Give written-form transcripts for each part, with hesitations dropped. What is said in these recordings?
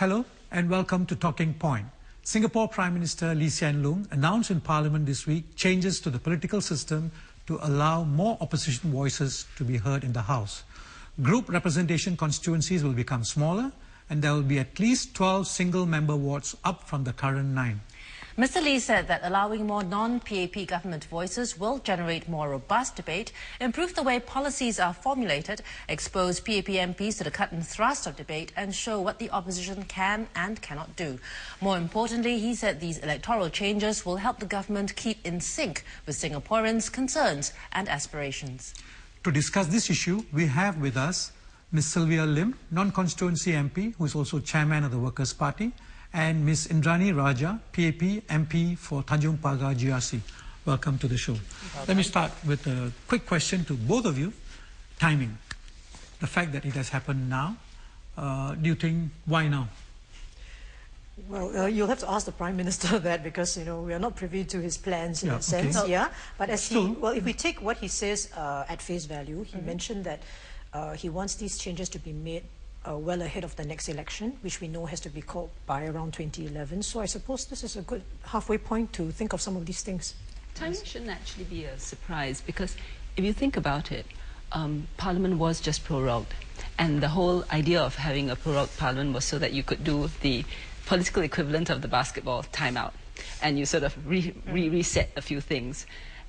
Hello and welcome to Talking Point. Singapore Prime Minister Lee Hsien Loong announced in Parliament this week changes to the political system to allow more opposition voices to be heard in the House. Group representation constituencies will become smaller and there will be at least 12 single-member wards up from the current 9. Mr. Lee said that allowing more non-PAP government voices will generate more robust debate, improve the way policies are formulated, expose PAP MPs to the cut and thrust of debate and show what the opposition can and cannot do. More importantly, he said these electoral changes will help the government keep in sync with Singaporeans' concerns and aspirations. To discuss this issue, we have with us Ms. Sylvia Lim, non-constituency MP, who is also chairman of the Workers' Party, and Ms. Indranee Rajah, PAP MP for Tanjung Pagar GRC. Welcome to the show. Let me start with a quick question to both of you. Timing. The fact that it has happened now, do you think, why now? Well, you'll have to ask the Prime Minister that because, you know, we are not privy to his plans in that sense. Okay. Yeah, but as if we take what he says at face value, he mentioned that he wants these changes to be made well ahead of the next election, which we know has to be called by around 2011. So I suppose this is a good halfway point to think of some of these things. Timing shouldn't actually be a surprise because if you think about it, Parliament was just prorogued. And the whole idea of having a prorogued Parliament was so that you could do the political equivalent of the basketball timeout. And you sort of reset a few things.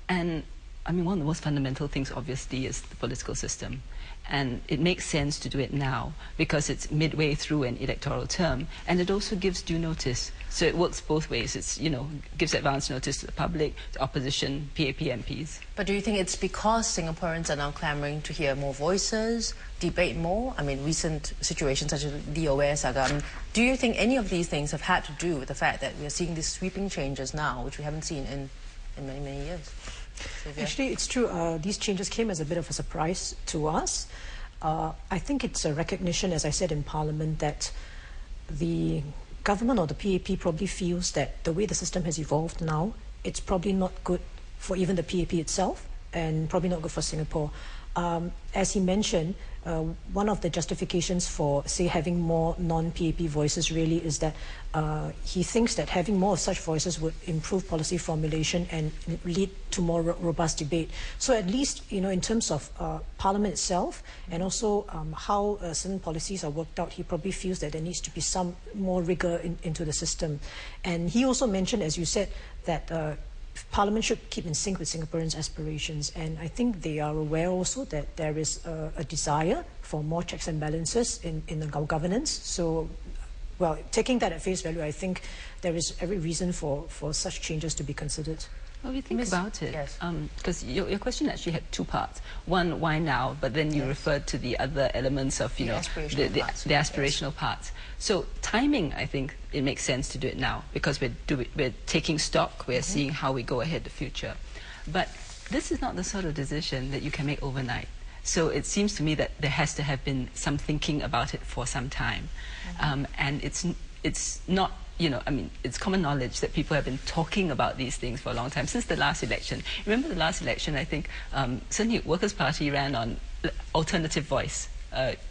And I mean, one of the most fundamental things, obviously, is the political system. And it makes sense to do it now because it's midway through an electoral term. And it also gives due notice. So it works both ways. It's, you know, gives advance notice to the public, to opposition, PAP MPs. But do you think it's because Singaporeans are now clamouring to hear more voices, debate more? I mean, recent situations such as the DOA saga. Do you think any of these things have had to do with the fact that we are seeing these sweeping changes now, which we haven't seen in many, many years? Sylvia? Actually, it's true. These changes came as a bit of a surprise to us. I think it's a recognition, as I said in Parliament, that the government or the PAP probably feels that the way the system has evolved now, it's probably not good for even the PAP itself and probably not good for Singapore. As he mentioned, one of the justifications for, say, having more non-PAP voices really is that he thinks that having more of such voices would improve policy formulation and lead to more robust debate. So at least, you know, in terms of Parliament itself and also how certain policies are worked out, he probably feels that there needs to be some more rigor into the system. And he also mentioned, as you said, that Parliament should keep in sync with Singaporeans' aspirations, and I think they are aware also that there is a desire for more checks and balances in our governance. So, well, taking that at face value, I think there is every reason for such changes to be considered. Well, we think about it, yes. Because your question actually had two parts. One, why now? But then you referred to the other elements of, you know, the aspirational parts. So timing, I think it makes sense to do it now because we're taking stock, we're seeing how we go ahead the future. But this is not the sort of decision that you can make overnight. So it seems to me that there has to have been some thinking about it for some time. And it's not, you know, I mean, it's common knowledge that people have been talking about these things for a long time, since the last election. Remember the last election, I think, certainly Workers' Party ran on alternative voice.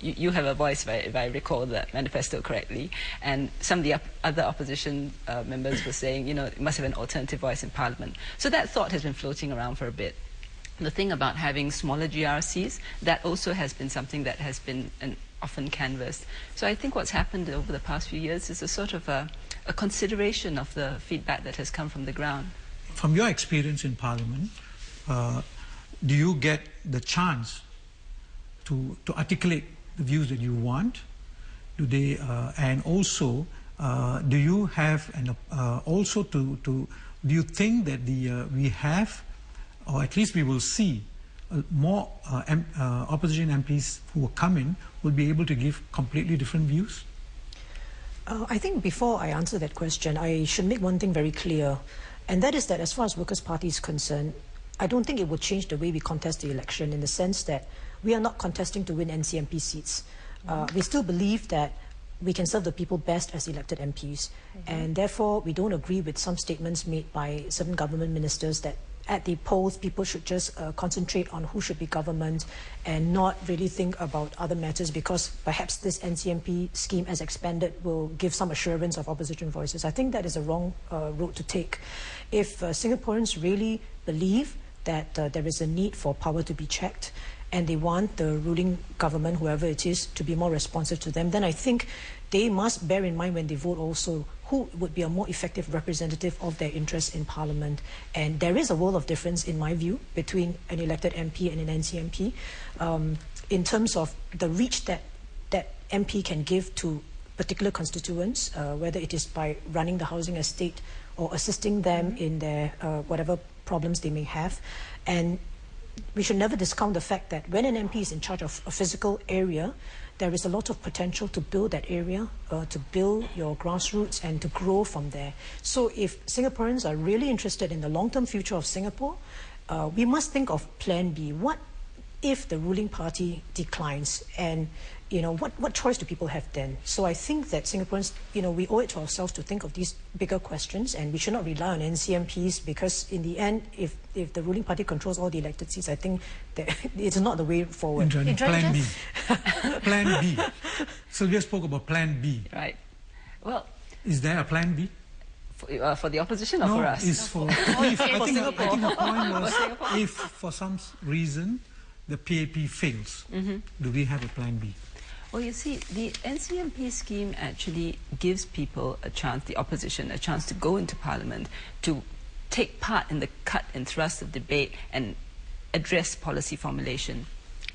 You have a voice, if I recall the manifesto correctly, and some of the other opposition members were saying, you know, it must have an alternative voice in Parliament. So that thought has been floating around for a bit. The thing about having smaller GRCs, that also has been something that has been often canvassed. So I think what's happened over the past few years is a sort of a consideration of the feedback that has come from the ground. From your experience in Parliament, do you get the chance to articulate the views that you want? Do they, and also, do you have, and also do you think that we have, or at least we will see, more opposition MPs who will come in will be able to give completely different views? I think before I answer that question, I should make one thing very clear, and that is that as far as Workers' Party is concerned, I don't think it will change the way we contest the election, in the sense that we are not contesting to win NCMP seats. We still believe that we can serve the people best as elected MPs, and therefore we don't agree with some statements made by certain government ministers that at the polls, people should just concentrate on who should be government and not really think about other matters, because perhaps this NCMP scheme as expanded will give some assurance of opposition voices. I think that is a wrong road to take. If Singaporeans really believe that there is a need for power to be checked and they want the ruling government, whoever it is, to be more responsive to them, then I think they must bear in mind when they vote also who would be a more effective representative of their interests in Parliament. And there is a world of difference, in my view, between an elected MP and an NCMP in terms of the reach that MP can give to particular constituents, whether it is by running the housing estate or assisting them in their whatever problems they may have. And we should never discount the fact that when an MP is in charge of a physical area, there is a lot of potential to build that area, to build your grassroots and to grow from there. So if Singaporeans are really interested in the long-term future of Singapore, we must think of Plan B. What if the ruling party declines? And what choice do people have then? So I think that Singaporeans, we owe it to ourselves to think of these bigger questions, and we should not rely on NCMPs, because in the end, if the ruling party controls all the elected seats, I think that it's not the way forward. Indranee, Plan B. Plan B. Sylvia spoke about Plan B. Right. Well, is there a Plan B? For the opposition or for us? I think the point was if for some reason the PAP fails, do we have a Plan B? Well, you see, the NCMP scheme actually gives people a chance, the opposition, a chance to go into Parliament, to take part in the cut and thrust of debate and address policy formulation.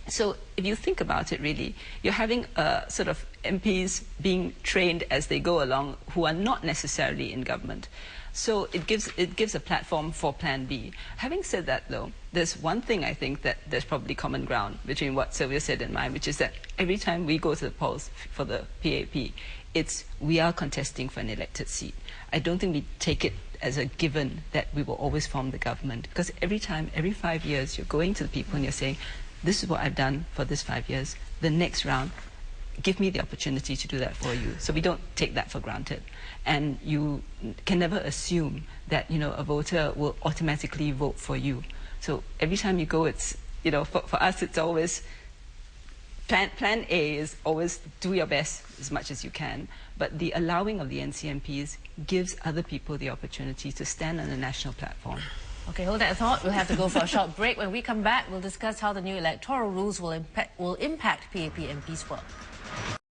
So if you think about it, really, you're having sort of MPs being trained as they go along who are not necessarily in government. So it gives a platform for Plan B. Having said that, though, there's one thing I think that there's probably common ground between what Sylvia said and mine, which is that every time we go to the polls for the PAP, we are contesting for an elected seat. I don't think we take it as a given that we will always form the government, because every time, every 5 years, you're going to the people and you're saying, this is what I've done for this 5 years. The next round, give me the opportunity to do that for you. So we don't take that for granted. And you can never assume that, a voter will automatically vote for you. So every time you go, it's, for us, it's always, plan A is always do your best as much as you can. But the allowing of the NCMPs gives other people the opportunity to stand on a national platform. Okay, hold that thought. We'll have to go for a short break. When we come back, we'll discuss how the new electoral rules will impact PAP MPs' work.